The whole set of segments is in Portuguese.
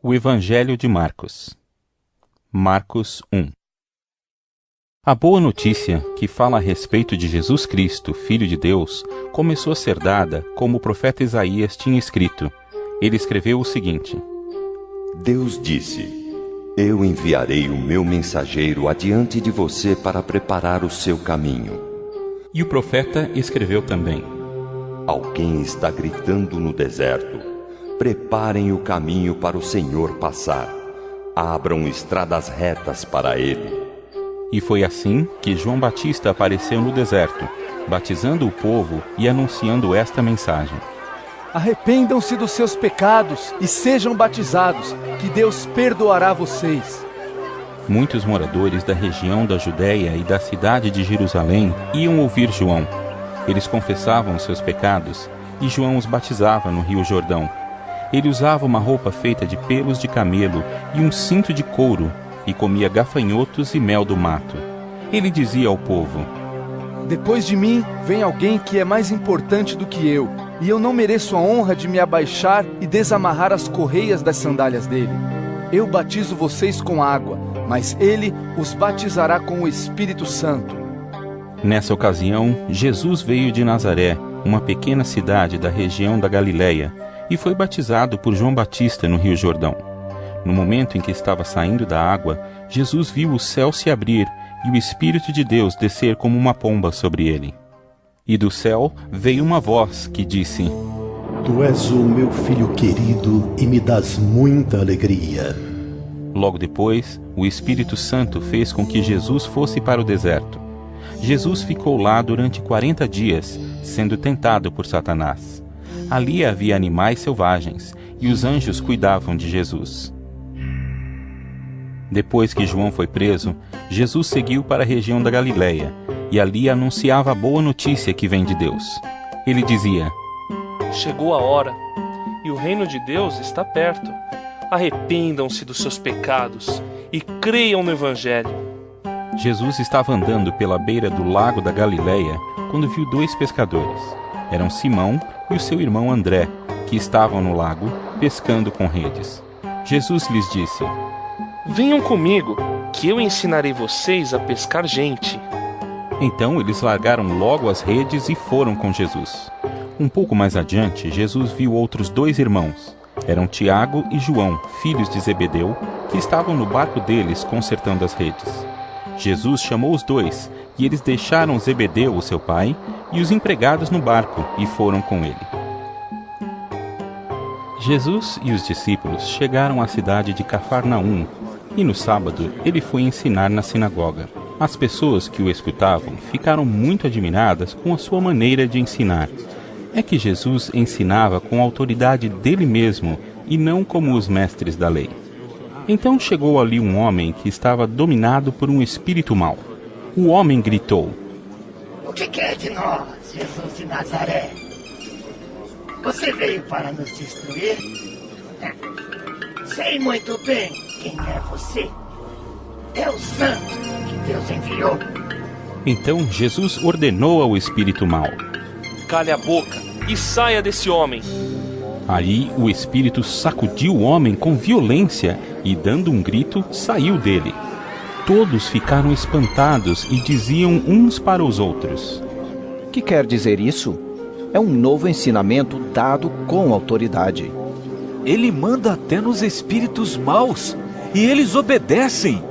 O Evangelho de Marcos. Marcos 1. A boa notícia, que fala a respeito de Jesus Cristo, Filho de Deus, começou a ser dada como o profeta Isaías tinha escrito. Ele escreveu o seguinte: Deus disse: Eu enviarei o meu mensageiro adiante de você para preparar o seu caminho. E o profeta escreveu também: Alguém está gritando no deserto: Preparem o caminho para o Senhor passar. Abram estradas retas para ele. E foi assim que João Batista apareceu no deserto, batizando o povo e anunciando esta mensagem: Arrependam-se dos seus pecados e sejam batizados, que Deus perdoará vocês. Muitos moradores da região da Judéia e da cidade de Jerusalém iam ouvir João. Eles confessavam os seus pecados e João os batizava no Rio Jordão. Ele usava uma roupa feita de pelos de camelo e um cinto de couro e comia gafanhotos e mel do mato. Ele dizia ao povo: Depois de mim vem alguém que é mais importante do que eu, e eu não mereço a honra de me abaixar e desamarrar as correias das sandálias dele. Eu batizo vocês com água, mas ele os batizará com o Espírito Santo. Nessa ocasião, Jesus veio de Nazaré, uma pequena cidade da região da Galileia, e foi batizado por João Batista no Rio Jordão. No momento em que estava saindo da água, Jesus viu o céu se abrir e o Espírito de Deus descer como uma pomba sobre ele. E do céu veio uma voz que disse: Tu és o meu filho querido e me dás muita alegria. Logo depois, o Espírito Santo fez com que Jesus fosse para o deserto. Jesus ficou lá durante 40 dias, sendo tentado por Satanás. Ali havia animais selvagens, e os anjos cuidavam de Jesus. Depois que João foi preso, Jesus seguiu para a região da Galileia, e ali anunciava a boa notícia que vem de Deus. Ele dizia: Chegou a hora, e o reino de Deus está perto. Arrependam-se dos seus pecados e creiam no Evangelho. Jesus estava andando pela beira do lago da Galileia quando viu dois pescadores. Eram Simão e o seu irmão André, que estavam no lago, pescando com redes. Jesus lhes disse: Venham comigo, que eu ensinarei vocês a pescar gente. Então eles largaram logo as redes e foram com Jesus. Um pouco mais adiante, Jesus viu outros dois irmãos. Eram Tiago e João, filhos de Zebedeu, que estavam no barco deles consertando as redes. Jesus chamou os dois, e eles deixaram Zebedeu, o seu pai, e os empregados no barco, e foram com ele. Jesus e os discípulos chegaram à cidade de Cafarnaum, e no sábado ele foi ensinar na sinagoga. As pessoas que o escutavam ficaram muito admiradas com a sua maneira de ensinar. É que Jesus ensinava com a autoridade dele mesmo, e não como os mestres da lei. Então chegou ali um homem que estava dominado por um espírito mau. O homem gritou: O que quer de nós, Jesus de Nazaré? Você veio para nos destruir? Sei muito bem quem é você. É o santo que Deus enviou. Então Jesus ordenou ao espírito mau: Cale a boca e saia desse homem. Aí o espírito sacudiu o homem com violência e, dando um grito, saiu dele. Todos ficaram espantados e diziam uns para os outros: Que quer dizer isso? É um novo ensinamento dado com autoridade. Ele manda até nos espíritos maus, e eles obedecem.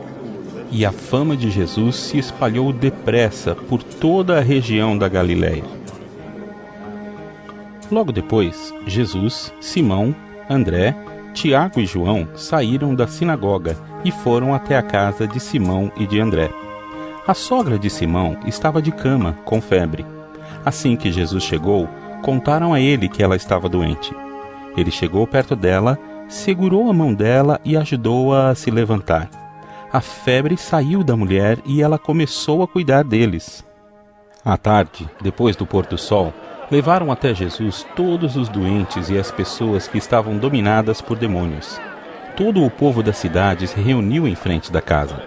E a fama de Jesus se espalhou depressa por toda a região da Galileia. Logo depois, Jesus, Simão, André, Tiago e João saíram da sinagoga e foram até a casa de Simão e de André. A sogra de Simão estava de cama, com febre. Assim que Jesus chegou, contaram a ele que ela estava doente. Ele chegou perto dela, segurou a mão dela e ajudou-a a se levantar. A febre saiu da mulher e ela começou a cuidar deles. À tarde, depois do pôr do sol, levaram até Jesus todos os doentes e as pessoas que estavam dominadas por demônios. Todo o povo da cidade se reuniu em frente da casa.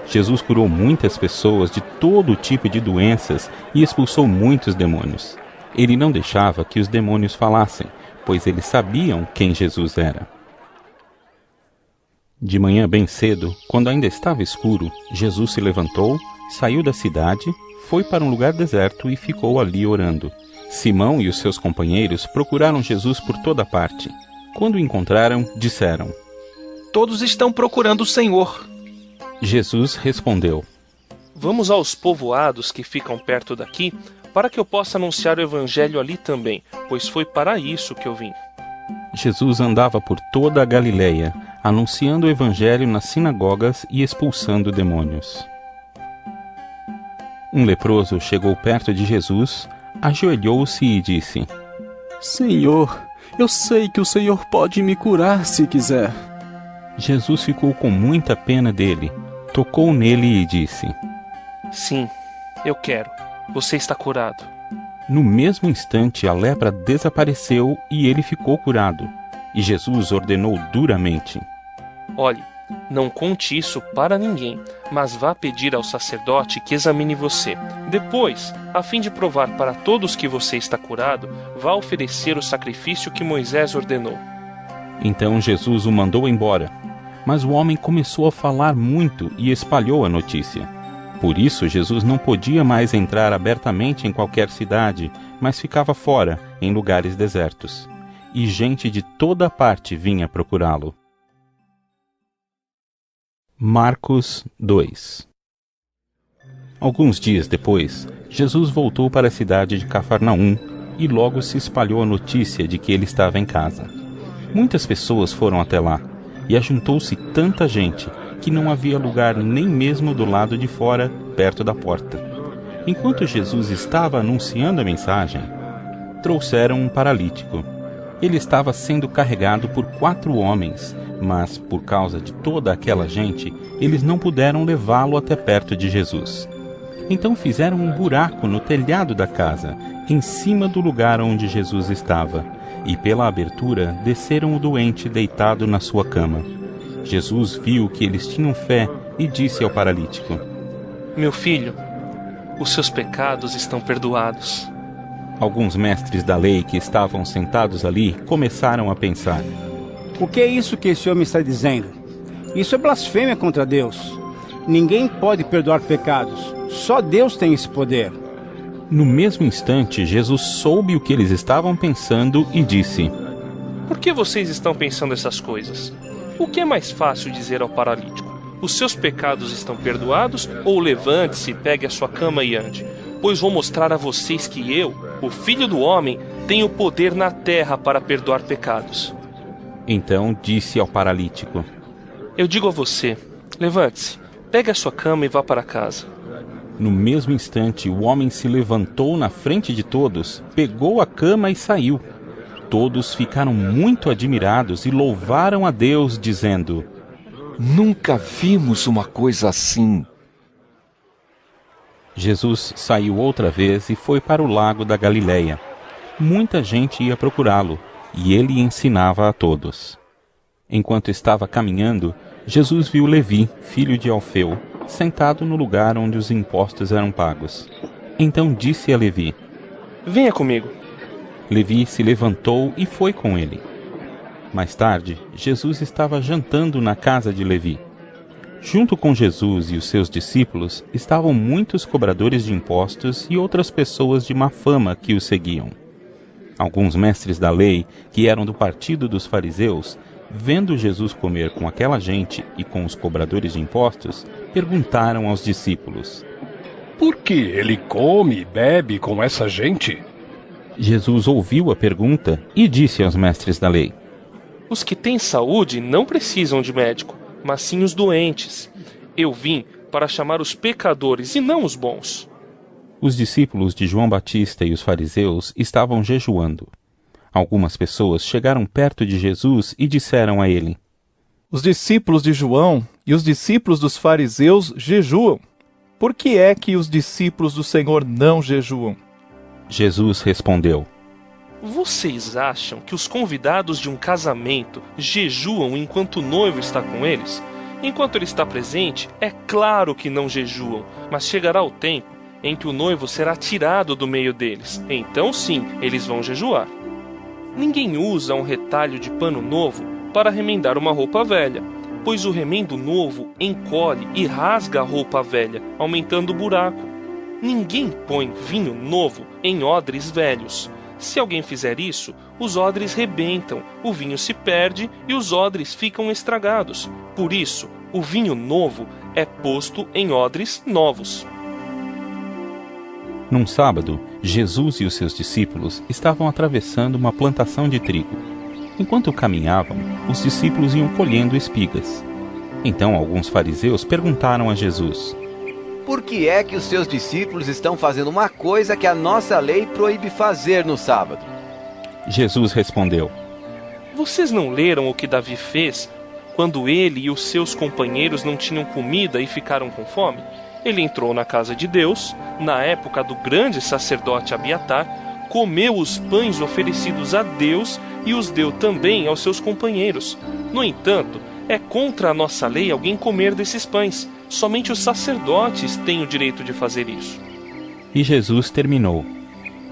Jesus curou muitas pessoas de todo tipo de doenças e expulsou muitos demônios. Ele não deixava que os demônios falassem, pois eles sabiam quem Jesus era. De manhã bem cedo, quando ainda estava escuro, Jesus se levantou, saiu da cidade, foi para um lugar deserto e ficou ali orando. Simão e os seus companheiros procuraram Jesus por toda parte. Quando o encontraram, disseram: Todos estão procurando o Senhor. Jesus respondeu: Vamos aos povoados que ficam perto daqui, para que eu possa anunciar o evangelho ali também, pois foi para isso que eu vim. Jesus andava por toda a Galileia, anunciando o evangelho nas sinagogas e expulsando demônios. Um leproso chegou perto de Jesus, ajoelhou-se e disse: Senhor, eu sei que o Senhor pode me curar se quiser. Jesus ficou com muita pena dele, tocou nele e disse: Sim, eu quero. Você está curado. No mesmo instante, a lepra desapareceu e ele ficou curado. E Jesus ordenou duramente: Olhe, não conte isso para ninguém, mas vá pedir ao sacerdote que examine você. Depois, a fim de provar para todos que você está curado, vá oferecer o sacrifício que Moisés ordenou. Então Jesus o mandou embora. Mas o homem começou a falar muito e espalhou a notícia. Por isso, Jesus não podia mais entrar abertamente em qualquer cidade, mas ficava fora, em lugares desertos. E gente de toda parte vinha procurá-lo. Marcos 2. Alguns dias depois, Jesus voltou para a cidade de Cafarnaum e logo se espalhou a notícia de que ele estava em casa. Muitas pessoas foram até lá, e ajuntou-se tanta gente que não havia lugar nem mesmo do lado de fora, perto da porta. Enquanto Jesus estava anunciando a mensagem, trouxeram um paralítico. Ele estava sendo carregado por 4 homens, mas por causa de toda aquela gente, eles não puderam levá-lo até perto de Jesus. Então fizeram um buraco no telhado da casa, em cima do lugar onde Jesus estava, e pela abertura desceram o doente deitado na sua cama. Jesus viu que eles tinham fé e disse ao paralítico: Meu filho, os seus pecados estão perdoados. Alguns mestres da lei que estavam sentados ali começaram a pensar: O que é isso que esse homem está dizendo? Isso é blasfêmia contra Deus. Ninguém pode perdoar pecados. Só Deus tem esse poder. No mesmo instante, Jesus soube o que eles estavam pensando e disse: Por que vocês estão pensando essas coisas? O que é mais fácil dizer ao paralítico? Os seus pecados estão perdoados? Ou levante-se, pegue a sua cama e ande? Pois vou mostrar a vocês que eu, o Filho do Homem, tenho poder na terra para perdoar pecados. Então disse ao paralítico: Eu digo a você, levante-se, pegue a sua cama e vá para casa. No mesmo instante, o homem se levantou na frente de todos, pegou a cama e saiu. Todos ficaram muito admirados e louvaram a Deus, dizendo: Nunca vimos uma coisa assim. Jesus saiu outra vez e foi para o lago da Galileia. Muita gente ia procurá-lo, e ele ensinava a todos. Enquanto estava caminhando, Jesus viu Levi, filho de Alfeu, sentado no lugar onde os impostos eram pagos. Então disse a Levi: Venha comigo. Levi se levantou e foi com ele. Mais tarde, Jesus estava jantando na casa de Levi. Junto com Jesus e os seus discípulos estavam muitos cobradores de impostos e outras pessoas de má fama que o seguiam. Alguns mestres da lei, que eram do partido dos fariseus, vendo Jesus comer com aquela gente e com os cobradores de impostos, perguntaram aos discípulos: Por que ele come e bebe com essa gente? Jesus ouviu a pergunta e disse aos mestres da lei: Os que têm saúde não precisam de médico, mas sim os doentes. Eu vim para chamar os pecadores e não os bons. Os discípulos de João Batista e os fariseus estavam jejuando. Algumas pessoas chegaram perto de Jesus e disseram a ele: Os discípulos de João e os discípulos dos fariseus jejuam. Por que é que os discípulos do Senhor não jejuam? Jesus respondeu: Vocês acham que os convidados de um casamento jejuam enquanto o noivo está com eles? Enquanto ele está presente, é claro que não jejuam, mas chegará o tempo em que o noivo será tirado do meio deles. Então sim, eles vão jejuar. Ninguém usa um retalho de pano novo para remendar uma roupa velha. pois o remendo novo encolhe e rasga a roupa velha, aumentando o buraco. Ninguém põe vinho novo em odres velhos. Se alguém fizer isso, os odres rebentam, o vinho se perde e os odres ficam estragados. Por isso, o vinho novo é posto em odres novos. Num sábado, Jesus e os seus discípulos estavam atravessando uma plantação de trigo. Enquanto caminhavam, os discípulos iam colhendo espigas. Então alguns fariseus perguntaram a Jesus: Por que é que os seus discípulos estão fazendo uma coisa que a nossa lei proíbe fazer no sábado? Jesus respondeu: Vocês não leram o que Davi fez quando ele e os seus companheiros não tinham comida e ficaram com fome? Ele entrou na casa de Deus, na época do grande sacerdote Abiatar, comeu os pães oferecidos a Deus e os deu também aos seus companheiros. No entanto, é contra a nossa lei alguém comer desses pães. Somente os sacerdotes têm o direito de fazer isso. E Jesus terminou: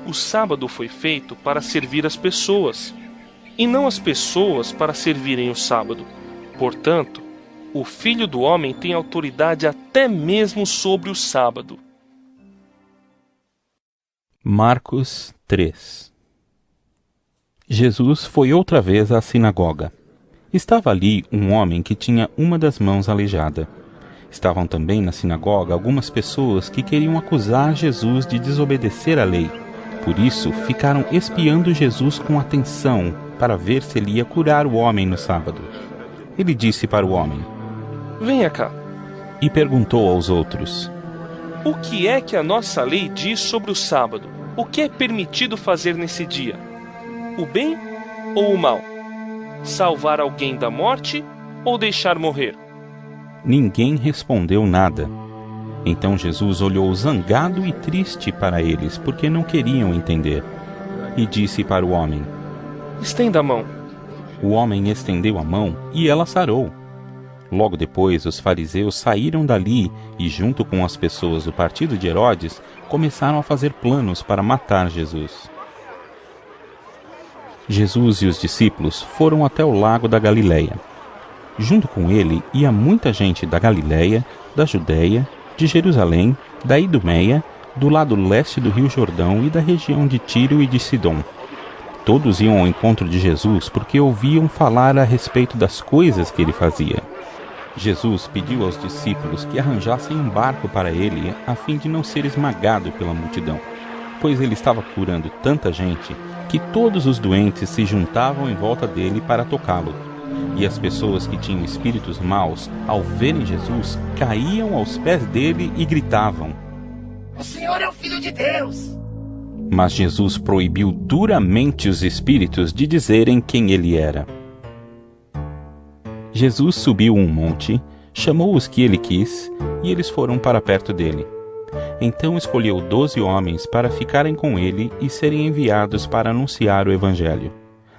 O sábado foi feito para servir as pessoas, e não as pessoas para servirem o sábado. Portanto, o Filho do Homem tem autoridade até mesmo sobre o sábado. Marcos 3. Jesus foi outra vez à sinagoga. Estava ali um homem que tinha uma das mãos aleijada. Estavam também na sinagoga algumas pessoas que queriam acusar Jesus de desobedecer à lei. Por isso, ficaram espiando Jesus com atenção para ver se ele ia curar o homem no sábado. Ele disse para o homem: Venha cá. E perguntou aos outros: O que é que a nossa lei diz sobre o sábado? O que é permitido fazer nesse dia? O bem ou o mal? Salvar alguém da morte ou deixar morrer? Ninguém respondeu nada. Então Jesus olhou zangado e triste para eles, porque não queriam entender. E disse para o homem: Estenda a mão. O homem estendeu a mão e ela sarou. Logo depois, os fariseus saíram dali e, junto com as pessoas do partido de Herodes, começaram a fazer planos para matar Jesus. Jesus e os discípulos foram até o lago da Galileia. Junto com ele ia muita gente da Galileia, da Judéia, de Jerusalém, da Idumeia, do lado leste do Rio Jordão e da região de Tiro e de Sidom. Todos iam ao encontro de Jesus porque ouviam falar a respeito das coisas que ele fazia. Jesus pediu aos discípulos que arranjassem um barco para ele, a fim de não ser esmagado pela multidão, pois ele estava curando tanta gente que todos os doentes se juntavam em volta dele para tocá-lo. E as pessoas que tinham espíritos maus, ao verem Jesus, caíam aos pés dele e gritavam: O Senhor é o Filho de Deus! Mas Jesus proibiu duramente os espíritos de dizerem quem ele era. Jesus subiu um monte, chamou os que ele quis, e eles foram para perto dele. Então escolheu 12 homens para ficarem com ele e serem enviados para anunciar o Evangelho.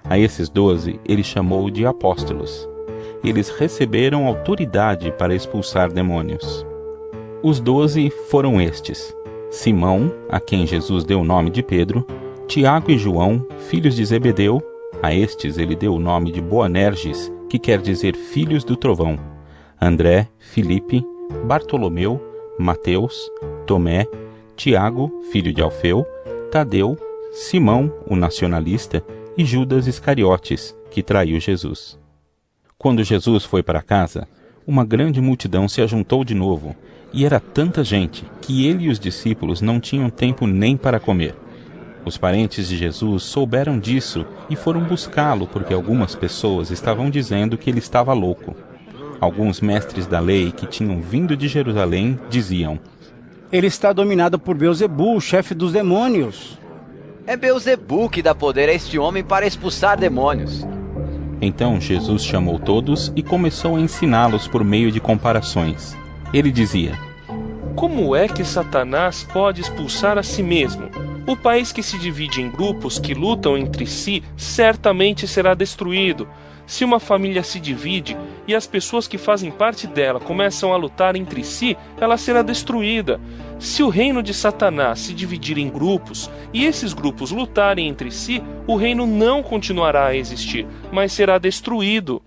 A esses 12 ele chamou de apóstolos. Eles receberam autoridade para expulsar demônios. Os 12 foram estes: Simão, a quem Jesus deu o nome de Pedro, Tiago e João, filhos de Zebedeu. A estes ele deu o nome de Boanerges, que quer dizer filhos do trovão. André, Filipe, Bartolomeu, Mateus, Tomé, Tiago, filho de Alfeu, Tadeu, Simão, o nacionalista, e Judas Iscariotes, que traiu Jesus. Quando Jesus foi para casa, uma grande multidão se ajuntou de novo, e era tanta gente que ele e os discípulos não tinham tempo nem para comer. Os parentes de Jesus souberam disso e foram buscá-lo porque algumas pessoas estavam dizendo que ele estava louco. Alguns mestres da lei que tinham vindo de Jerusalém diziam: Ele está dominado por Beelzebul, o chefe dos demônios. É Beelzebul que dá poder a este homem para expulsar demônios. Então Jesus chamou todos e começou a ensiná-los por meio de comparações. Ele dizia: Como é que Satanás pode expulsar a si mesmo? O país que se divide em grupos que lutam entre si certamente será destruído. Se uma família se divide e as pessoas que fazem parte dela começam a lutar entre si, ela será destruída. Se o reino de Satanás se dividir em grupos e esses grupos lutarem entre si, o reino não continuará a existir, mas será destruído.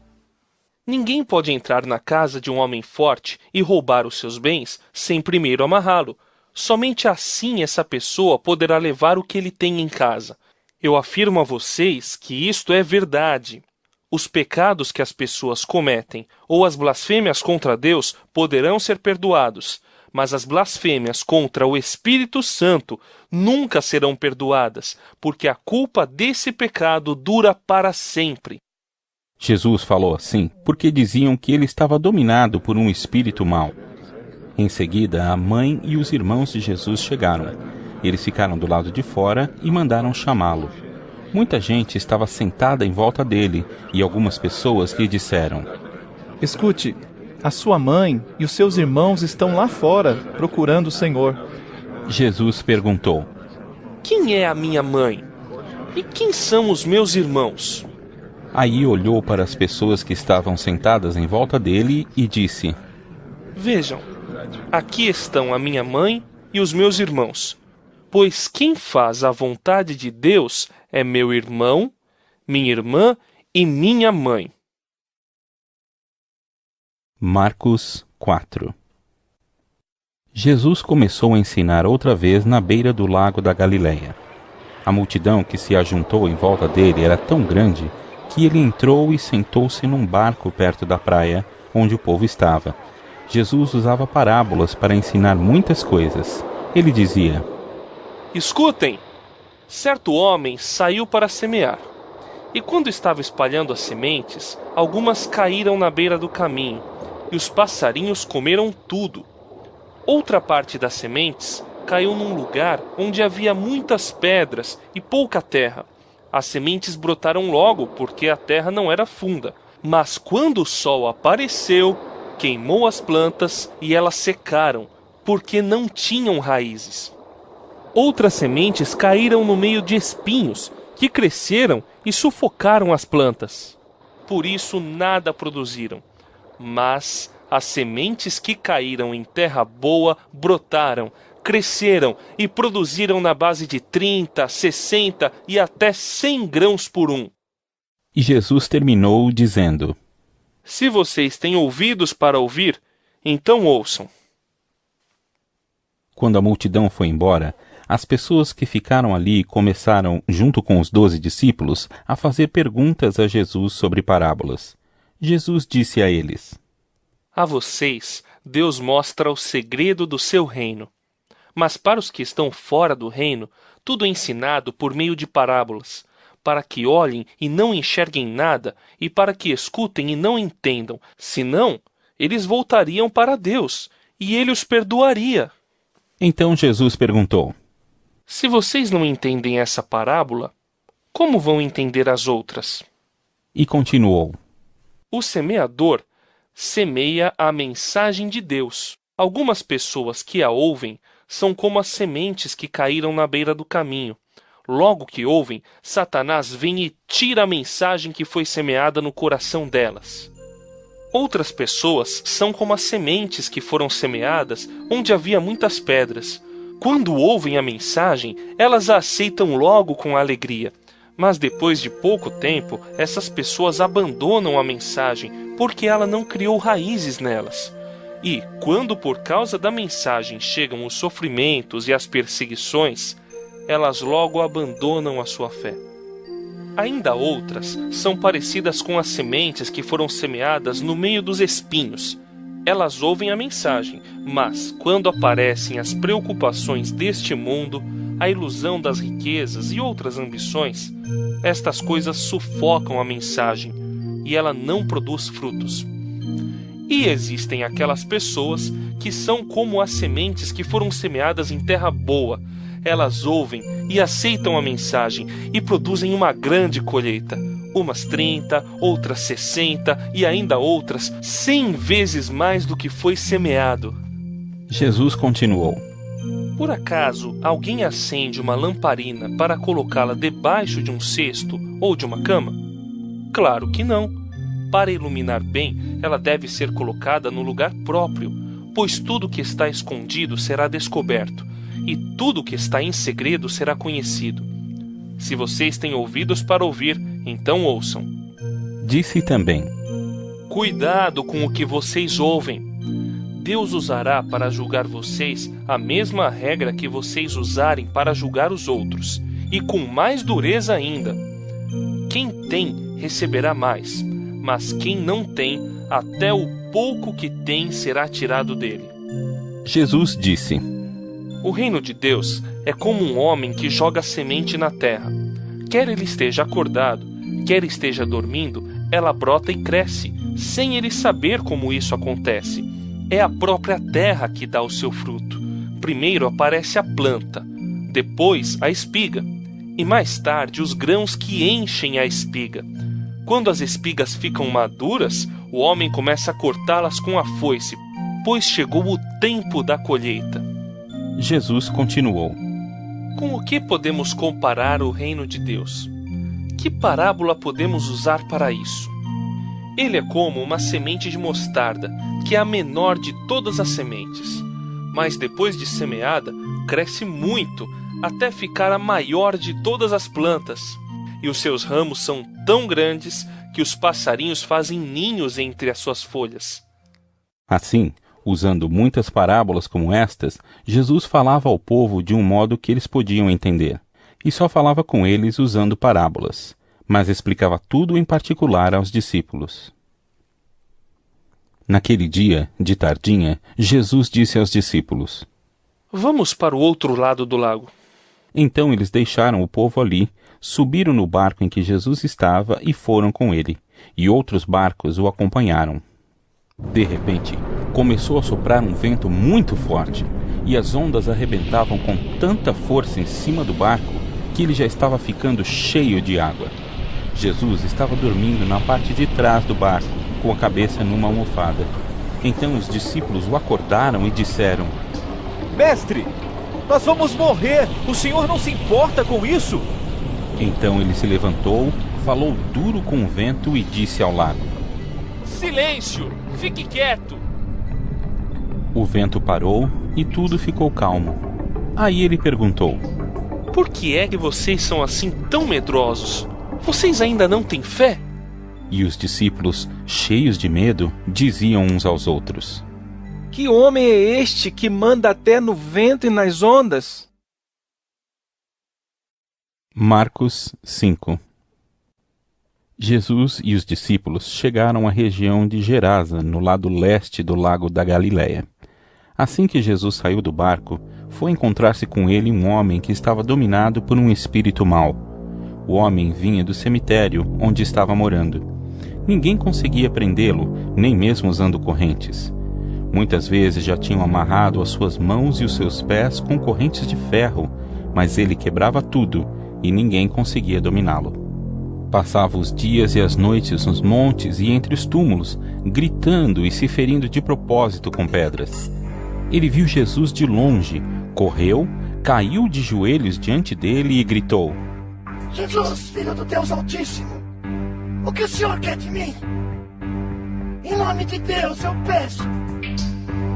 Ninguém pode entrar na casa de um homem forte e roubar os seus bens sem primeiro amarrá-lo. Somente assim essa pessoa poderá levar o que ele tem em casa. Eu afirmo a vocês que isto é verdade. Os pecados que as pessoas cometem ou as blasfêmias contra Deus poderão ser perdoados, mas as blasfêmias contra o Espírito Santo nunca serão perdoadas, porque a culpa desse pecado dura para sempre. Jesus falou assim porque diziam que ele estava dominado por um espírito mau. Em seguida, a mãe e os irmãos de Jesus chegaram. Eles ficaram do lado de fora e mandaram chamá-lo. Muita gente estava sentada em volta dele e algumas pessoas lhe disseram: Escute, a sua mãe e os seus irmãos estão lá fora, procurando o Senhor. Jesus perguntou: Quem é a minha mãe? E quem são os meus irmãos? Aí olhou para as pessoas que estavam sentadas em volta dele e disse: Vejam, aqui estão a minha mãe e os meus irmãos. Pois quem faz a vontade de Deus é meu irmão, minha irmã e minha mãe. Marcos 4. Jesus começou a ensinar outra vez na beira do lago da Galileia. A multidão que se ajuntou em volta dele era tão grande que ele entrou e sentou-se num barco perto da praia, onde o povo estava. Jesus usava parábolas para ensinar muitas coisas. Ele dizia: Escutem! Certo homem saiu para semear. E quando estava espalhando as sementes, algumas caíram na beira do caminho, e os passarinhos comeram tudo. Outra parte das sementes caiu num lugar onde havia muitas pedras e pouca terra. As sementes brotaram logo, porque a terra não era funda. Mas quando o sol apareceu, queimou as plantas e elas secaram, porque não tinham raízes. Outras sementes caíram no meio de espinhos, que cresceram e sufocaram as plantas. Por isso nada produziram. Mas as sementes que caíram em terra boa brotaram, cresceram e produziram na base de 30, 60 e até 100 grãos por um. E Jesus terminou dizendo: Se vocês têm ouvidos para ouvir, então ouçam. Quando a multidão foi embora, as pessoas que ficaram ali começaram, junto com os 12 discípulos, a fazer perguntas a Jesus sobre parábolas. Jesus disse a eles: A vocês, Deus mostra o segredo do seu reino. Mas para os que estão fora do reino, tudo é ensinado por meio de parábolas, para que olhem e não enxerguem nada, e para que escutem e não entendam. Senão, eles voltariam para Deus, e ele os perdoaria. Então Jesus perguntou: Se vocês não entendem essa parábola, como vão entender as outras? E continuou: O semeador semeia a mensagem de Deus. Algumas pessoas que a ouvem são como as sementes que caíram na beira do caminho. Logo que ouvem, Satanás vem e tira a mensagem que foi semeada no coração delas. Outras pessoas são como as sementes que foram semeadas onde havia muitas pedras. Quando ouvem a mensagem, elas a aceitam logo com alegria. Mas depois de pouco tempo, essas pessoas abandonam a mensagem porque ela não criou raízes nelas. E, quando por causa da mensagem chegam os sofrimentos e as perseguições, elas logo abandonam a sua fé. Ainda outras são parecidas com as sementes que foram semeadas no meio dos espinhos. Elas ouvem a mensagem, mas quando aparecem as preocupações deste mundo, a ilusão das riquezas e outras ambições, estas coisas sufocam a mensagem e ela não produz frutos. E existem aquelas pessoas que são como as sementes que foram semeadas em terra boa. Elas ouvem e aceitam a mensagem e produzem uma grande colheita. Umas 30, outras 60 e ainda outras 100 vezes mais do que foi semeado. Jesus continuou: Por acaso alguém acende uma lamparina para colocá-la debaixo de um cesto ou de uma cama? Claro que não. Para iluminar bem, ela deve ser colocada no lugar próprio, pois tudo que está escondido será descoberto, e tudo que está em segredo será conhecido. Se vocês têm ouvidos para ouvir, então ouçam. Disse também: Cuidado com o que vocês ouvem. Deus usará para julgar vocês a mesma regra que vocês usarem para julgar os outros, e com mais dureza ainda. Quem tem receberá mais, mas quem não tem, até o pouco que tem será tirado dele. Jesus disse: O reino de Deus é como um homem que joga semente na terra. Quer ele esteja acordado, quer esteja dormindo, ela brota e cresce, sem ele saber como isso acontece. É a própria terra que dá o seu fruto. Primeiro aparece a planta, depois a espiga, e mais tarde os grãos que enchem a espiga. Quando as espigas ficam maduras, o homem começa a cortá-las com a foice, pois chegou o tempo da colheita. Jesus continuou: Com o que podemos comparar o reino de Deus? Que parábola podemos usar para isso? Ele é como uma semente de mostarda, que é a menor de todas as sementes. Mas depois de semeada, cresce muito, até ficar a maior de todas as plantas. E os seus ramos são tão grandes que os passarinhos fazem ninhos entre as suas folhas. Assim, usando muitas parábolas como estas, Jesus falava ao povo de um modo que eles podiam entender, e só falava com eles usando parábolas, mas explicava tudo em particular aos discípulos. Naquele dia, de tardinha, Jesus disse aos discípulos: Vamos para o outro lado do lago. Então eles deixaram o povo ali, subiram no barco em que Jesus estava e foram com ele, e outros barcos o acompanharam. De repente, começou a soprar um vento muito forte, e as ondas arrebentavam com tanta força em cima do barco que ele já estava ficando cheio de água. Jesus estava dormindo na parte de trás do barco, com a cabeça numa almofada. Então os discípulos o acordaram e disseram: Mestre, nós vamos morrer! O senhor não se importa com isso? Então ele se levantou, falou duro com o vento e disse ao lago: Silêncio! Fique quieto! O vento parou e tudo ficou calmo. Aí ele perguntou: Por que é que vocês são assim tão medrosos? Vocês ainda não têm fé? E os discípulos, cheios de medo, diziam uns aos outros: Que homem é este que manda até no vento e nas ondas? Marcos 5. Jesus e os discípulos chegaram à região de Gerasa, no lado leste do lago da Galileia. Assim que Jesus saiu do barco, foi encontrar-se com ele um homem que estava dominado por um espírito mau. O homem vinha do cemitério onde estava morando. Ninguém conseguia prendê-lo, nem mesmo usando correntes. Muitas vezes já tinham amarrado as suas mãos e os seus pés com correntes de ferro, mas ele quebrava tudo e ninguém conseguia dominá-lo. Passava os dias e as noites nos montes e entre os túmulos, gritando e se ferindo de propósito com pedras. Ele viu Jesus de longe, correu, caiu de joelhos diante dele e gritou: Jesus, Filho do Deus Altíssimo, o que o Senhor quer de mim? Em nome de Deus eu peço,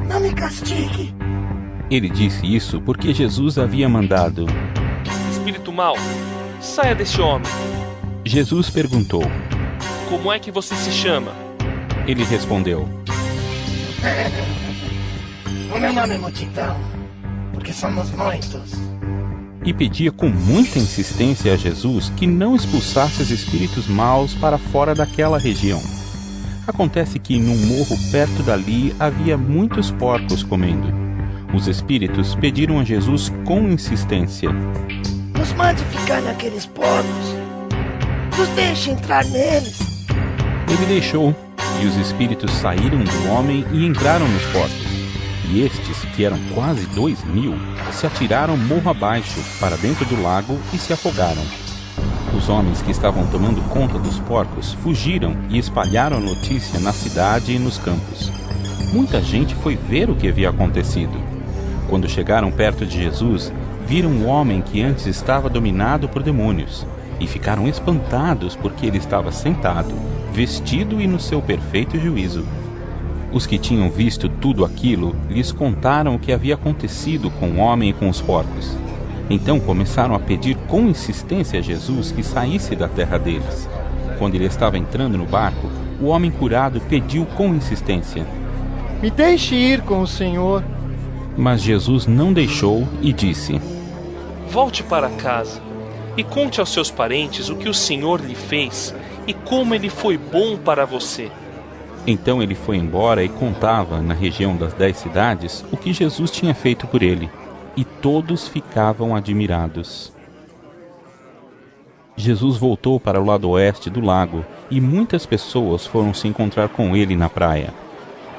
não me castigue. Ele disse isso porque Jesus havia mandado: Espírito mau, saia desse homem. Jesus perguntou: Como é que você se chama? Ele respondeu: O meu nome é Multidão, porque somos muitos. E pedia com muita insistência a Jesus que não expulsasse os espíritos maus para fora daquela região. Acontece que num morro perto dali havia muitos porcos comendo. Os espíritos pediram a Jesus com insistência: Nos mande ficar naqueles porcos. Nos deixe entrar neles. Ele deixou, e os espíritos saíram do homem e entraram nos porcos. E estes, que eram quase 2.000, se atiraram morro abaixo, para dentro do lago, e se afogaram. Os homens que estavam tomando conta dos porcos fugiram e espalharam a notícia na cidade e nos campos. Muita gente foi ver o que havia acontecido. Quando chegaram perto de Jesus, viram um homem que antes estava dominado por demônios, e ficaram espantados porque ele estava sentado, vestido e no seu perfeito juízo. Os que tinham visto tudo aquilo lhes contaram o que havia acontecido com o homem e com os porcos. Então começaram a pedir com insistência a Jesus que saísse da terra deles. Quando ele estava entrando no barco, o homem curado pediu com insistência: Me deixe ir com o Senhor. Mas Jesus não deixou e disse: Volte para casa e conte aos seus parentes o que o Senhor lhe fez e como ele foi bom para você. Então ele foi embora e contava, na região das 10 cidades, o que Jesus tinha feito por ele, e todos ficavam admirados. Jesus voltou para o lado oeste do lago, e muitas pessoas foram se encontrar com ele na praia.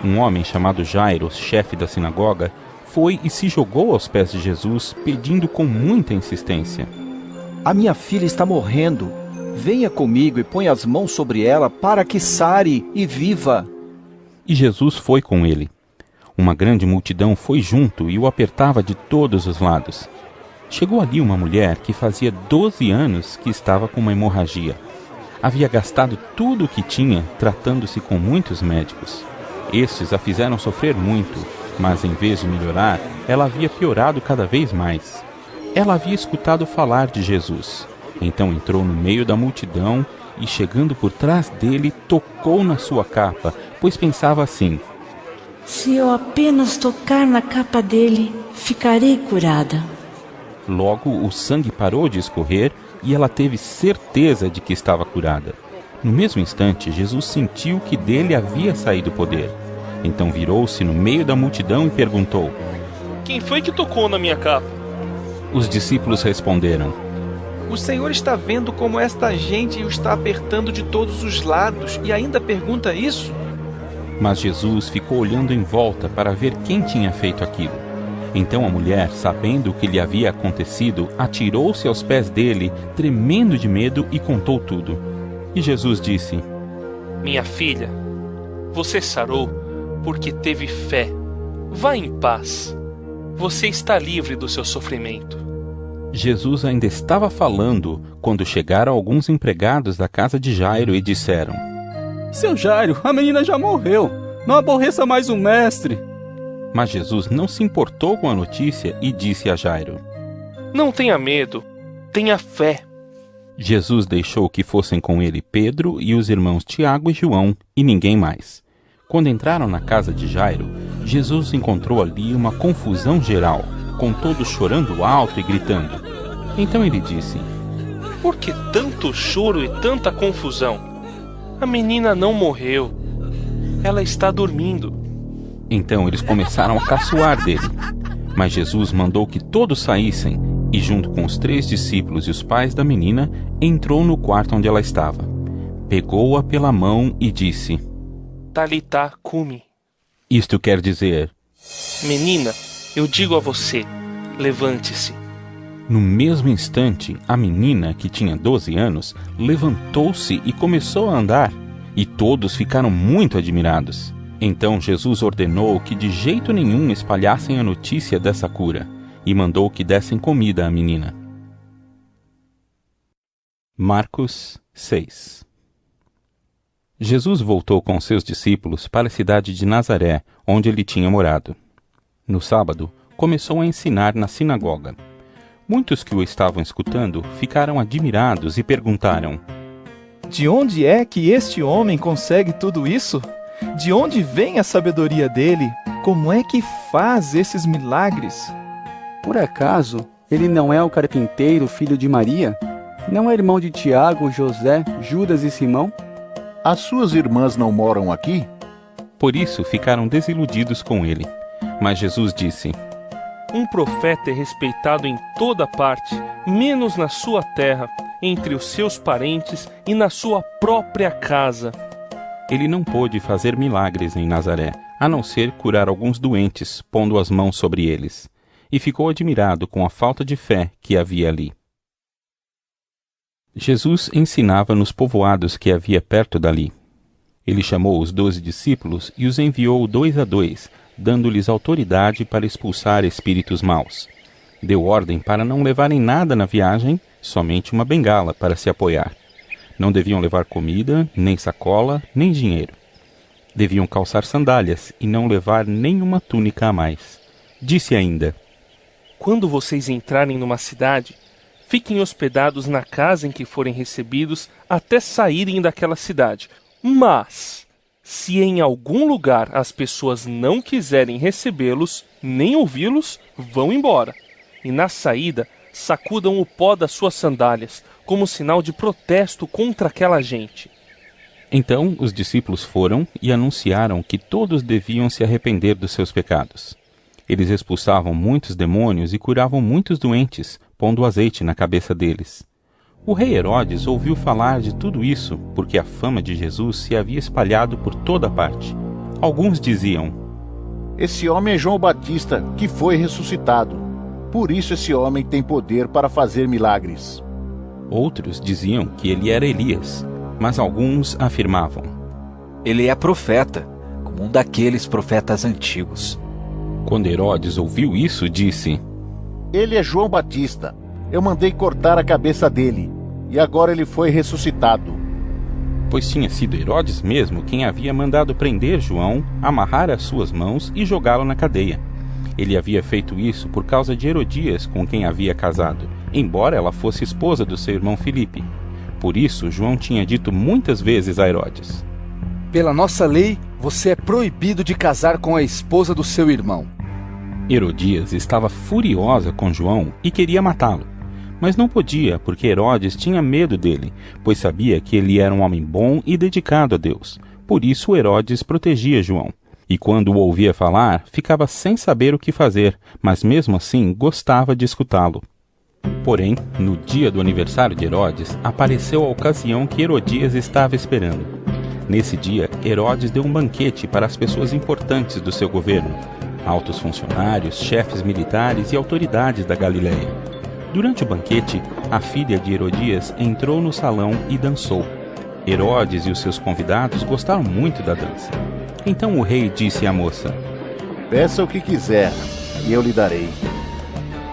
Um homem chamado Jairo, chefe da sinagoga, foi e se jogou aos pés de Jesus, pedindo com muita insistência: A minha filha está morrendo. Venha comigo e ponha as mãos sobre ela para que sare e viva. E Jesus foi com ele. Uma grande multidão foi junto e o apertava de todos os lados. Chegou ali uma mulher que fazia 12 anos que estava com uma hemorragia. Havia gastado tudo o que tinha, tratando-se com muitos médicos. Estes a fizeram sofrer muito, mas em vez de melhorar, ela havia piorado cada vez mais. Ela havia escutado falar de Jesus. Então entrou no meio da multidão e, chegando por trás dele, tocou na sua capa, pois pensava assim: Se eu apenas tocar na capa dele, ficarei curada. Logo o sangue parou de escorrer e ela teve certeza de que estava curada. No mesmo instante, Jesus sentiu que dele havia saído o poder. Então virou-se no meio da multidão e perguntou: Quem foi que tocou na minha capa? Os discípulos responderam: O Senhor está vendo como esta gente o está apertando de todos os lados e ainda pergunta isso? Mas Jesus ficou olhando em volta para ver quem tinha feito aquilo. Então a mulher, sabendo o que lhe havia acontecido, atirou-se aos pés dele, tremendo de medo, e contou tudo. E Jesus disse: Minha filha, você sarou porque teve fé. Vá em paz. Você está livre do seu sofrimento. Jesus ainda estava falando quando chegaram alguns empregados da casa de Jairo e disseram: Seu Jairo, a menina já morreu. Não aborreça mais o mestre. Mas Jesus não se importou com a notícia e disse a Jairo: Não tenha medo, tenha fé. Jesus deixou que fossem com ele Pedro e os irmãos Tiago e João, e ninguém mais. Quando entraram na casa de Jairo, Jesus encontrou ali uma confusão geral, com todos chorando alto e gritando. Então ele disse: Por que tanto choro e tanta confusão? A menina não morreu. Ela está dormindo. Então eles começaram a caçoar dele. Mas Jesus mandou que todos saíssem e, junto com os 3 discípulos e os pais da menina, entrou no quarto onde ela estava. Pegou-a pela mão e disse: Talitá cumi. Isto quer dizer: Menina, eu digo a você, levante-se. No mesmo instante, a menina, que tinha 12 anos, levantou-se e começou a andar, e todos ficaram muito admirados. Então Jesus ordenou que de jeito nenhum espalhassem a notícia dessa cura, e mandou que dessem comida à menina. Marcos 6. Jesus voltou com seus discípulos para a cidade de Nazaré, onde ele tinha morado. No sábado, começou a ensinar na sinagoga. Muitos que o estavam escutando ficaram admirados e perguntaram: De onde é que este homem consegue tudo isso? De onde vem a sabedoria dele? Como é que faz esses milagres? Por acaso, ele não é o carpinteiro, filho de Maria? Não é irmão de Tiago, José, Judas e Simão? As suas irmãs não moram aqui? Por isso ficaram desiludidos com ele. Mas Jesus disse: Um profeta é respeitado em toda parte, menos na sua terra, entre os seus parentes e na sua própria casa. Ele não pôde fazer milagres em Nazaré, a não ser curar alguns doentes, pondo as mãos sobre eles. E ficou admirado com a falta de fé que havia ali. Jesus ensinava nos povoados que havia perto dali. Ele chamou os 12 discípulos e os enviou 2 a 2, dando-lhes autoridade para expulsar espíritos maus. Deu ordem para não levarem nada na viagem, somente uma bengala para se apoiar. Não deviam levar comida, nem sacola, nem dinheiro. Deviam calçar sandálias e não levar nenhuma túnica a mais. Disse ainda: Quando vocês entrarem numa cidade, fiquem hospedados na casa em que forem recebidos até saírem daquela cidade. Mas, se em algum lugar as pessoas não quiserem recebê-los, nem ouvi-los, vão embora. E na saída, sacudam o pó das suas sandálias, como sinal de protesto contra aquela gente. Então os discípulos foram e anunciaram que todos deviam se arrepender dos seus pecados. Eles expulsavam muitos demônios e curavam muitos doentes, pondo azeite na cabeça deles. O rei Herodes ouviu falar de tudo isso, porque a fama de Jesus se havia espalhado por toda parte. Alguns diziam: Esse homem é João Batista, que foi ressuscitado. Por isso esse homem tem poder para fazer milagres. Outros diziam que ele era Elias, mas alguns afirmavam: Ele é profeta, como um daqueles profetas antigos. Quando Herodes ouviu isso, disse: Ele é João Batista. Eu mandei cortar a cabeça dele, e agora ele foi ressuscitado. Pois tinha sido Herodes mesmo quem havia mandado prender João, amarrar as suas mãos e jogá-lo na cadeia. Ele havia feito isso por causa de Herodias, com quem havia casado, embora ela fosse esposa do seu irmão Filipe. Por isso, João tinha dito muitas vezes a Herodes: Pela nossa lei, você é proibido de casar com a esposa do seu irmão. Herodias estava furiosa com João e queria matá-lo. Mas não podia, porque Herodes tinha medo dele, pois sabia que ele era um homem bom e dedicado a Deus. Por isso Herodes protegia João. E quando o ouvia falar, ficava sem saber o que fazer, mas mesmo assim gostava de escutá-lo. Porém, no dia do aniversário de Herodes, apareceu a ocasião que Herodias estava esperando. Nesse dia, Herodes deu um banquete para as pessoas importantes do seu governo, altos funcionários, chefes militares e autoridades da Galileia. Durante o banquete, a filha de Herodias entrou no salão e dançou. Herodes e os seus convidados gostaram muito da dança. Então o rei disse à moça: Peça o que quiser, e eu lhe darei.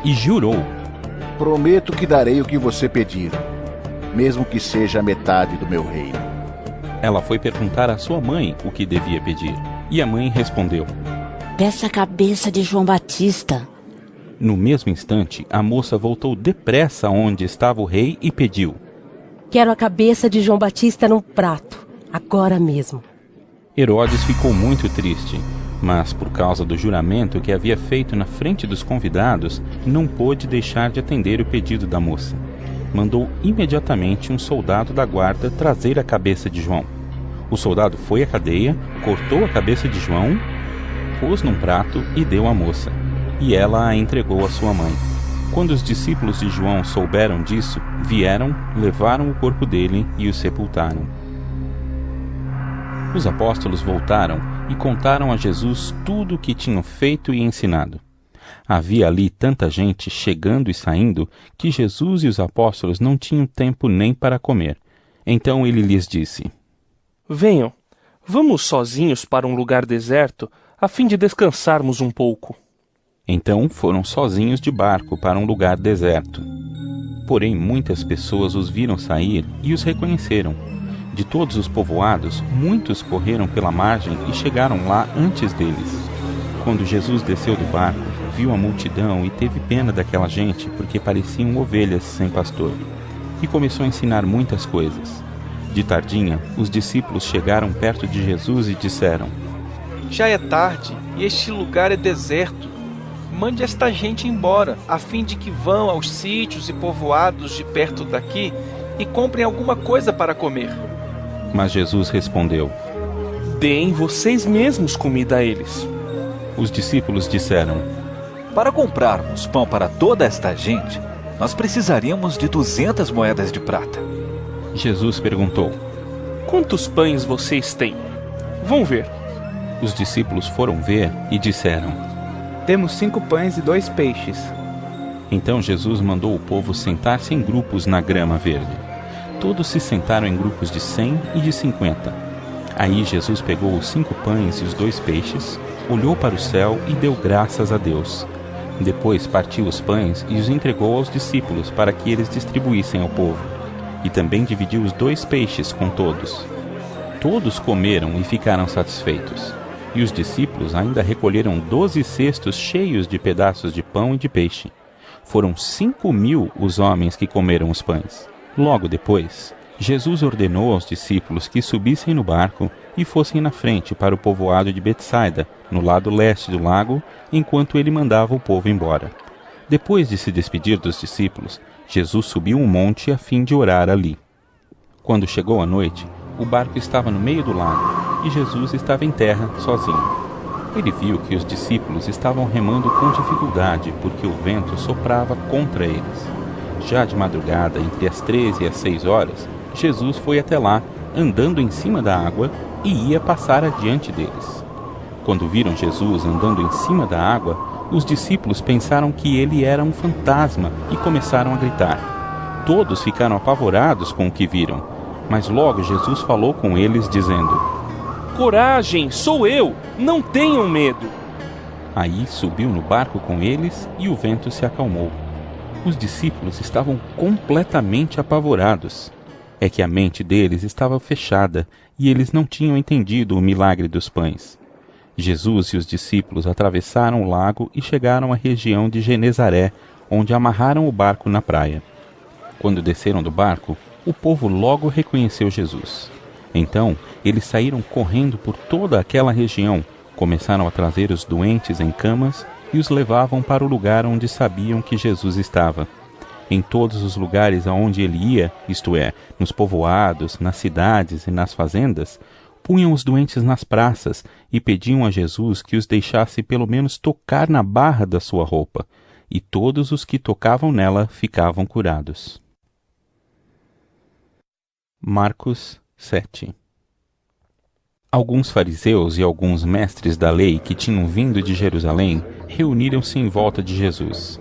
E jurou: Prometo que darei o que você pedir, mesmo que seja a metade do meu reino. Ela foi perguntar à sua mãe o que devia pedir, e a mãe respondeu: Peça a cabeça de João Batista. No mesmo instante, a moça voltou depressa onde estava o rei e pediu: Quero a cabeça de João Batista num prato, agora mesmo. Herodes ficou muito triste, mas por causa do juramento que havia feito na frente dos convidados, não pôde deixar de atender o pedido da moça. Mandou imediatamente um soldado da guarda trazer a cabeça de João. O soldado foi à cadeia, cortou a cabeça de João, pôs num prato e deu à moça. E ela a entregou à sua mãe. Quando os discípulos de João souberam disso, vieram, levaram o corpo dele e o sepultaram. Os apóstolos voltaram e contaram a Jesus tudo o que tinham feito e ensinado. Havia ali tanta gente chegando e saindo que Jesus e os apóstolos não tinham tempo nem para comer. Então ele lhes disse: Venham, vamos sozinhos para um lugar deserto, a fim de descansarmos um pouco. Então foram sozinhos de barco para um lugar deserto. Porém muitas pessoas os viram sair e os reconheceram. De todos os povoados, muitos correram pela margem e chegaram lá antes deles. Quando Jesus desceu do barco, viu a multidão e teve pena daquela gente, porque pareciam ovelhas sem pastor. E começou a ensinar muitas coisas. De tardinha, os discípulos chegaram perto de Jesus e disseram: Já é tarde e este lugar é deserto. Mande esta gente embora, a fim de que vão aos sítios e povoados de perto daqui e comprem alguma coisa para comer. Mas Jesus respondeu: Deem vocês mesmos comida a eles. Os discípulos disseram: Para comprarmos pão para toda esta gente, nós precisaríamos de 200 moedas de prata. Jesus perguntou: Quantos pães vocês têm? Vão ver. Os discípulos foram ver e disseram: Temos 5 pães e 2 peixes. Então Jesus mandou o povo sentar-se em grupos na grama verde. Todos se sentaram em grupos de 100 e de 50. Aí Jesus pegou os 5 pães e os 2 peixes, olhou para o céu e deu graças a Deus. Depois partiu os pães e os entregou aos discípulos para que eles distribuíssem ao povo. E também dividiu os 2 peixes com todos. Todos comeram e ficaram satisfeitos. E os discípulos ainda recolheram 12 cestos cheios de pedaços de pão e de peixe. Foram 5.000 os homens que comeram os pães. Logo depois, Jesus ordenou aos discípulos que subissem no barco e fossem na frente para o povoado de Betsaida, no lado leste do lago, enquanto ele mandava o povo embora. Depois de se despedir dos discípulos, Jesus subiu um monte a fim de orar ali. Quando chegou a noite, o barco estava no meio do lago e Jesus estava em terra sozinho. Ele viu que os discípulos estavam remando com dificuldade porque o vento soprava contra eles. Já de madrugada, entre as 13 e as 6 horas, Jesus foi até lá, andando em cima da água, e ia passar adiante deles. Quando viram Jesus andando em cima da água, os discípulos pensaram que ele era um fantasma e começaram a gritar. Todos ficaram apavorados com o que viram, mas logo Jesus falou com eles, dizendo: Coragem, sou eu, não tenham medo. Aí subiu no barco com eles e o vento se acalmou. Os discípulos estavam completamente apavorados. É que a mente deles estava fechada e eles não tinham entendido o milagre dos pães. Jesus e os discípulos atravessaram o lago e chegaram à região de Genezaré, onde amarraram o barco na praia. Quando desceram do barco, o povo logo reconheceu Jesus. Então, eles saíram correndo por toda aquela região, começaram a trazer os doentes em camas e os levavam para o lugar onde sabiam que Jesus estava. Em todos os lugares aonde ele ia, isto é, nos povoados, nas cidades e nas fazendas, punham os doentes nas praças e pediam a Jesus que os deixasse pelo menos tocar na barra da sua roupa, e todos os que tocavam nela ficavam curados. Marcos 7. Alguns fariseus e alguns mestres da lei que tinham vindo de Jerusalém reuniram-se em volta de Jesus.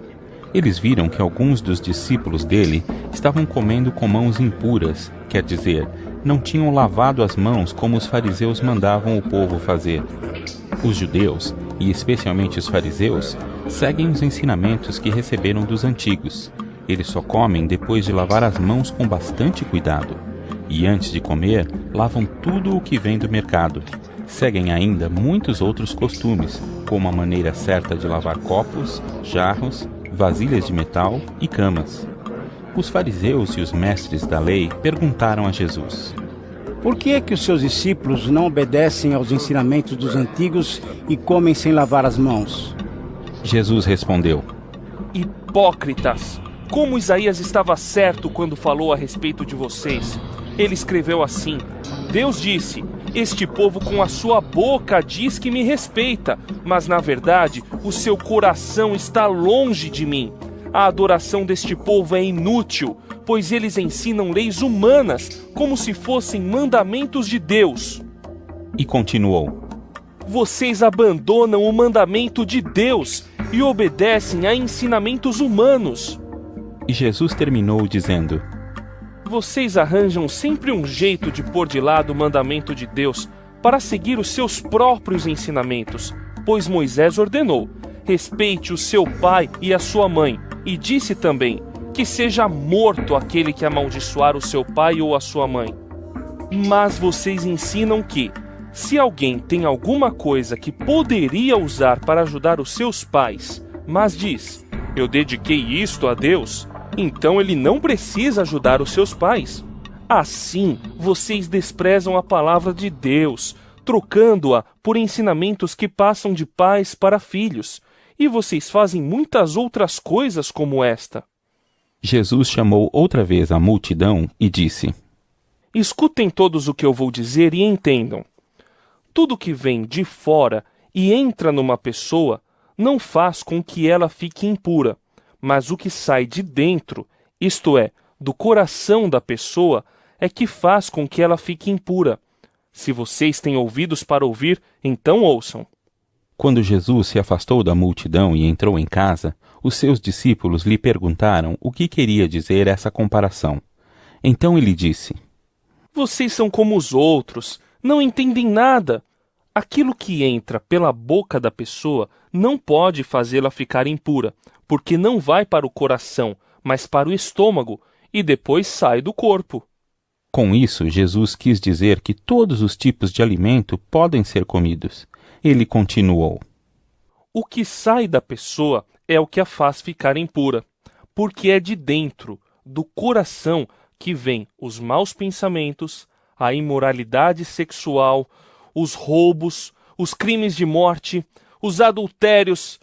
Eles viram que alguns dos discípulos dele estavam comendo com mãos impuras, quer dizer, não tinham lavado as mãos como os fariseus mandavam o povo fazer. Os judeus, e especialmente os fariseus, seguem os ensinamentos que receberam dos antigos. Eles só comem depois de lavar as mãos com bastante cuidado. E antes de comer, lavam tudo o que vem do mercado. Seguem ainda muitos outros costumes, como a maneira certa de lavar copos, jarros, vasilhas de metal e camas. Os fariseus e os mestres da lei perguntaram a Jesus: Por que é que os seus discípulos não obedecem aos ensinamentos dos antigos e comem sem lavar as mãos? Jesus respondeu: Hipócritas! Como Isaías estava certo quando falou a respeito de vocês. Ele escreveu assim: Deus disse: Este povo com a sua boca diz que me respeita, mas na verdade o seu coração está longe de mim. A adoração deste povo é inútil, pois eles ensinam leis humanas como se fossem mandamentos de Deus. E continuou: Vocês abandonam o mandamento de Deus e obedecem a ensinamentos humanos. E Jesus terminou dizendo: Vocês arranjam sempre um jeito de pôr de lado o mandamento de Deus para seguir os seus próprios ensinamentos, pois Moisés ordenou: respeite o seu pai e a sua mãe, e disse também que seja morto aquele que amaldiçoar o seu pai ou a sua mãe. Mas vocês ensinam que, se alguém tem alguma coisa que poderia usar para ajudar os seus pais, mas diz: eu dediquei isto a Deus, então ele não precisa ajudar os seus pais. Assim, vocês desprezam a palavra de Deus, trocando-a por ensinamentos que passam de pais para filhos. E vocês fazem muitas outras coisas como esta. Jesus chamou outra vez a multidão e disse: Escutem todos o que eu vou dizer e entendam. Tudo que vem de fora e entra numa pessoa não faz com que ela fique impura. Mas o que sai de dentro, isto é, do coração da pessoa, é que faz com que ela fique impura. Se vocês têm ouvidos para ouvir, então ouçam. Quando Jesus se afastou da multidão e entrou em casa, os seus discípulos lhe perguntaram o que queria dizer essa comparação. Então ele disse: Vocês são como os outros, não entendem nada. Aquilo que entra pela boca da pessoa não pode fazê-la ficar impura, porque não vai para o coração, mas para o estômago, e depois sai do corpo. Com isso, Jesus quis dizer que todos os tipos de alimento podem ser comidos. Ele continuou: O que sai da pessoa é o que a faz ficar impura, porque é de dentro, do coração, que vem os maus pensamentos, a imoralidade sexual, os roubos, os crimes de morte, os adultérios,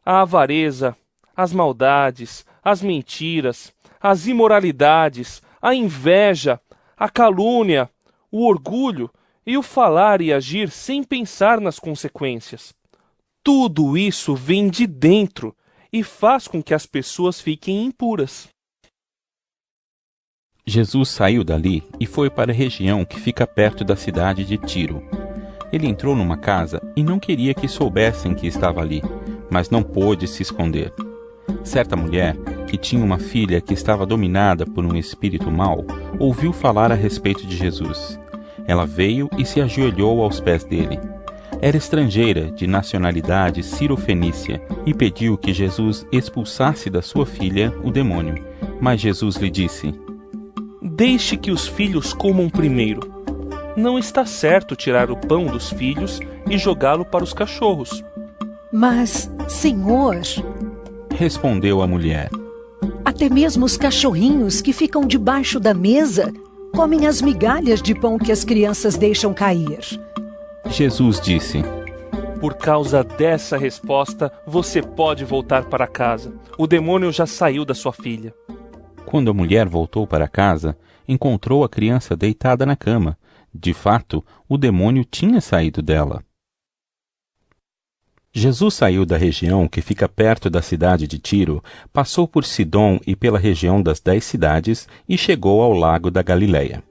a avareza, as maldades, as mentiras, as imoralidades, a inveja, a calúnia, o orgulho e o falar e agir sem pensar nas consequências. Tudo isso vem de dentro e faz com que as pessoas fiquem impuras. Jesus saiu dali e foi para a região que fica perto da cidade de Tiro. Ele entrou numa casa e não queria que soubessem que estava ali, mas não pôde se esconder. Certa mulher, que tinha uma filha que estava dominada por um espírito mau, ouviu falar a respeito de Jesus. Ela veio e se ajoelhou aos pés dele. Era estrangeira, de nacionalidade cirofenícia, e pediu que Jesus expulsasse da sua filha o demônio. Mas Jesus lhe disse: Deixe que os filhos comam primeiro. Não está certo tirar o pão dos filhos e jogá-lo para os cachorros. Mas, Senhor, respondeu a mulher, até mesmo os cachorrinhos que ficam debaixo da mesa comem as migalhas de pão que as crianças deixam cair. Jesus disse: Por causa dessa resposta, você pode voltar para casa. O demônio já saiu da sua filha. Quando a mulher voltou para casa, encontrou a criança deitada na cama. De fato, o demônio tinha saído dela. Jesus saiu da região que fica perto da cidade de Tiro, passou por Sidom e pela região das 10 cidades e chegou ao lago da Galileia.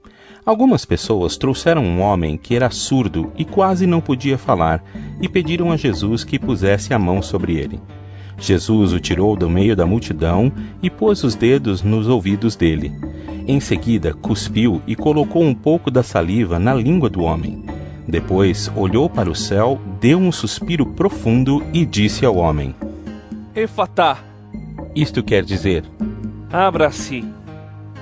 Algumas pessoas trouxeram um homem que era surdo e quase não podia falar e pediram a Jesus que pusesse a mão sobre ele. Jesus o tirou do meio da multidão e pôs os dedos nos ouvidos dele. Em seguida, cuspiu e colocou um pouco da saliva na língua do homem. Depois, olhou para o céu, deu um suspiro profundo e disse ao homem: Efatá. Isto quer dizer: abra-se.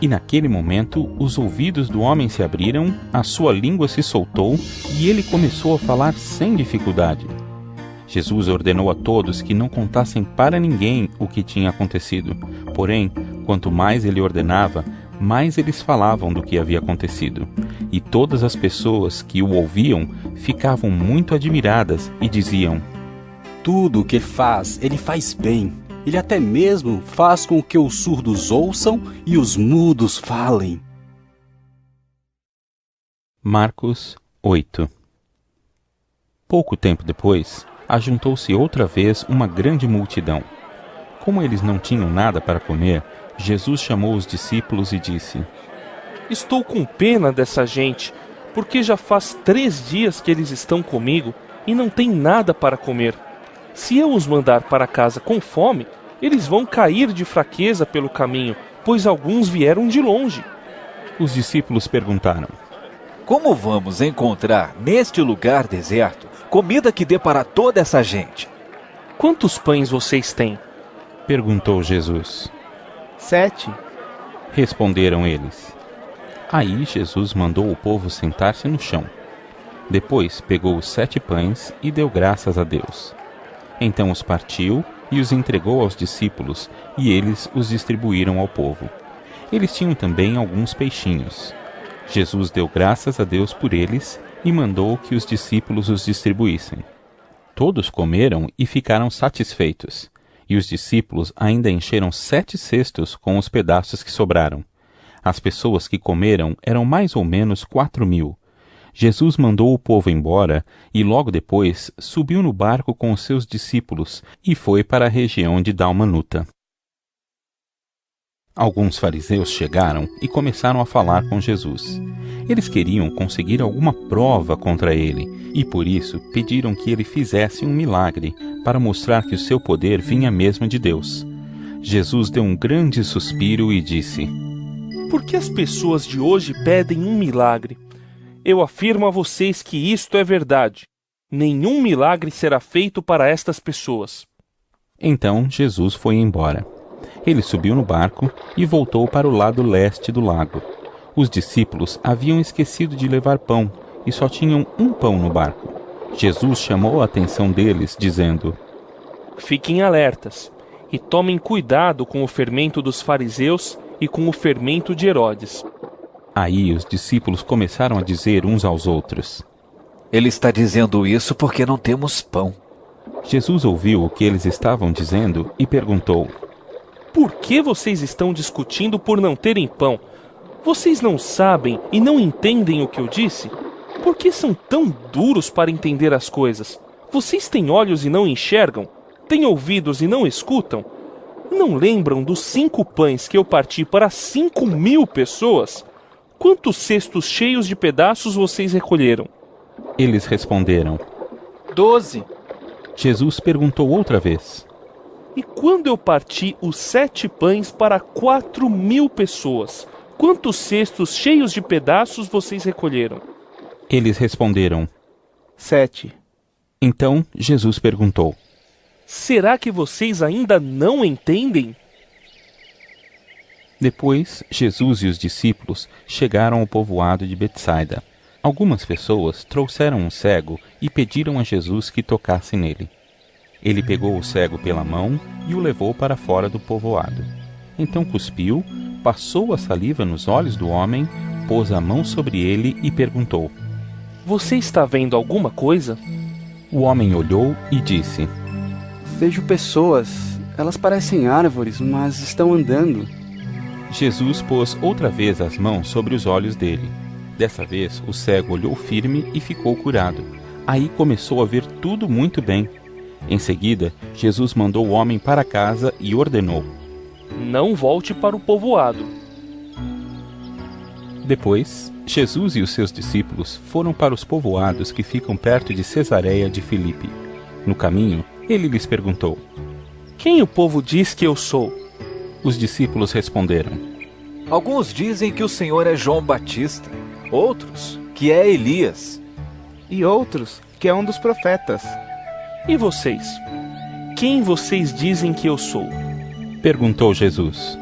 E naquele momento, os ouvidos do homem se abriram, a sua língua se soltou e ele começou a falar sem dificuldade. Jesus ordenou a todos que não contassem para ninguém o que tinha acontecido. Porém, quanto mais ele ordenava, mais eles falavam do que havia acontecido. E todas as pessoas que o ouviam ficavam muito admiradas e diziam: Tudo o que ele faz bem. Ele até mesmo faz com que os surdos ouçam e os mudos falem. Marcos 8. Pouco tempo depois, ajuntou-se outra vez uma grande multidão. Como eles não tinham nada para comer, Jesus chamou os discípulos e disse: Estou com pena dessa gente, porque já faz 3 dias que eles estão comigo e não têm nada para comer. Se eu os mandar para casa com fome, eles vão cair de fraqueza pelo caminho, pois alguns vieram de longe. Os discípulos perguntaram: Como vamos encontrar neste lugar deserto comida que dê para toda essa gente? Quantos pães vocês têm? Perguntou Jesus. 7. Responderam eles. Aí Jesus mandou o povo sentar-se no chão. Depois pegou os 7 pães e deu graças a Deus. Então os partiu e os entregou aos discípulos, e eles os distribuíram ao povo. Eles tinham também alguns peixinhos. Jesus deu graças a Deus por eles e mandou que os discípulos os distribuíssem. Todos comeram e ficaram satisfeitos, e os discípulos ainda encheram 7 cestos com os pedaços que sobraram. As pessoas que comeram eram mais ou menos 4.000. Jesus mandou o povo embora e logo depois subiu no barco com os seus discípulos e foi para a região de Dalmanuta. Alguns fariseus chegaram e começaram a falar com Jesus. Eles queriam conseguir alguma prova contra ele e por isso pediram que ele fizesse um milagre para mostrar que o seu poder vinha mesmo de Deus. Jesus deu um grande suspiro e disse: Por que as pessoas de hoje pedem um milagre? Eu afirmo a vocês que isto é verdade. Nenhum milagre será feito para estas pessoas. Então Jesus foi embora. Ele subiu no barco e voltou para o lado leste do lago. Os discípulos haviam esquecido de levar pão e só tinham um pão no barco. Jesus chamou a atenção deles, dizendo: Fiquem alertas e tomem cuidado com o fermento dos fariseus e com o fermento de Herodes. Aí os discípulos começaram a dizer uns aos outros: Ele está dizendo isso porque não temos pão. Jesus ouviu o que eles estavam dizendo e perguntou: Por que vocês estão discutindo por não terem pão? Vocês não sabem e não entendem o que eu disse? Por que são tão duros para entender as coisas? Vocês têm olhos e não enxergam? Têm ouvidos e não escutam? Não lembram dos 5 pães que eu parti para 5.000 pessoas? Quantos cestos cheios de pedaços vocês recolheram? Eles responderam: 12. Jesus perguntou outra vez: E quando eu parti os 7 pães para 4.000 pessoas, quantos cestos cheios de pedaços vocês recolheram? Eles responderam: 7. Então Jesus perguntou: Será que vocês ainda não entendem? Depois, Jesus e os discípulos chegaram ao povoado de Betsaida. Algumas pessoas trouxeram um cego e pediram a Jesus que tocasse nele. Ele pegou o cego pela mão e o levou para fora do povoado. Então cuspiu, passou a saliva nos olhos do homem, pôs a mão sobre ele e perguntou: Você está vendo alguma coisa? O homem olhou e disse: Vejo pessoas. Elas parecem árvores, mas estão andando. Jesus pôs outra vez as mãos sobre os olhos dele. Dessa vez, o cego olhou firme e ficou curado. Aí começou a ver tudo muito bem. Em seguida, Jesus mandou o homem para casa e ordenou: Não volte para o povoado. Depois, Jesus e os seus discípulos foram para os povoados que ficam perto de Cesareia de Filipe. No caminho, ele lhes perguntou: Quem o povo diz que eu sou? Os discípulos responderam: Alguns dizem que o Senhor é João Batista, outros que é Elias, e outros que é um dos profetas. E vocês? Quem vocês dizem que eu sou? Perguntou Jesus.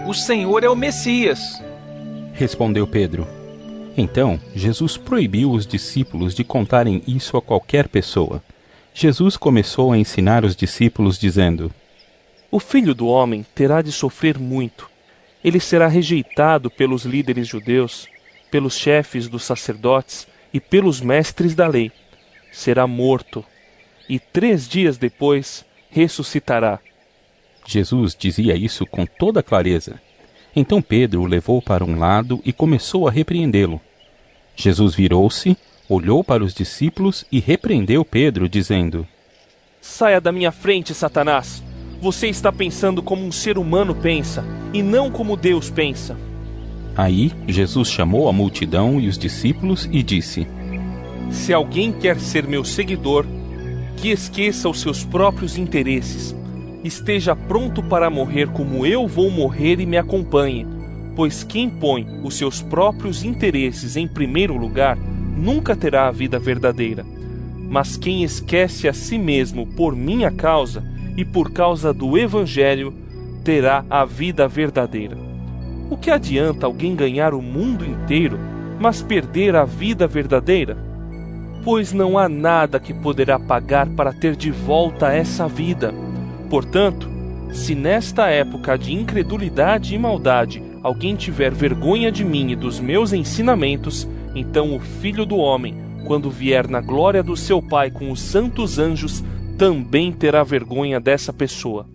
O Senhor é o Messias, respondeu Pedro. Então, Jesus proibiu os discípulos de contarem isso a qualquer pessoa. Jesus começou a ensinar os discípulos dizendo: O Filho do Homem terá de sofrer muito. Ele será rejeitado pelos líderes judeus, pelos chefes dos sacerdotes e pelos mestres da lei. Será morto e 3 dias depois ressuscitará. Jesus dizia isso com toda clareza. Então Pedro o levou para um lado e começou a repreendê-lo. Jesus virou-se, olhou para os discípulos e repreendeu Pedro, dizendo: Saia da minha frente, Satanás! Você está pensando como um ser humano pensa, e não como Deus pensa. Aí Jesus chamou a multidão e os discípulos e disse: Se alguém quer ser meu seguidor, que esqueça os seus próprios interesses. Esteja pronto para morrer como eu vou morrer e me acompanhe. Pois quem põe os seus próprios interesses em primeiro lugar, nunca terá a vida verdadeira. Mas quem esquece a si mesmo por minha causa e por causa do Evangelho, terá a vida verdadeira. O que adianta alguém ganhar o mundo inteiro, mas perder a vida verdadeira? Pois não há nada que poderá pagar para ter de volta essa vida. Portanto, se nesta época de incredulidade e maldade alguém tiver vergonha de mim e dos meus ensinamentos, então o Filho do Homem, quando vier na glória do seu Pai com os santos anjos, também terá vergonha dessa pessoa.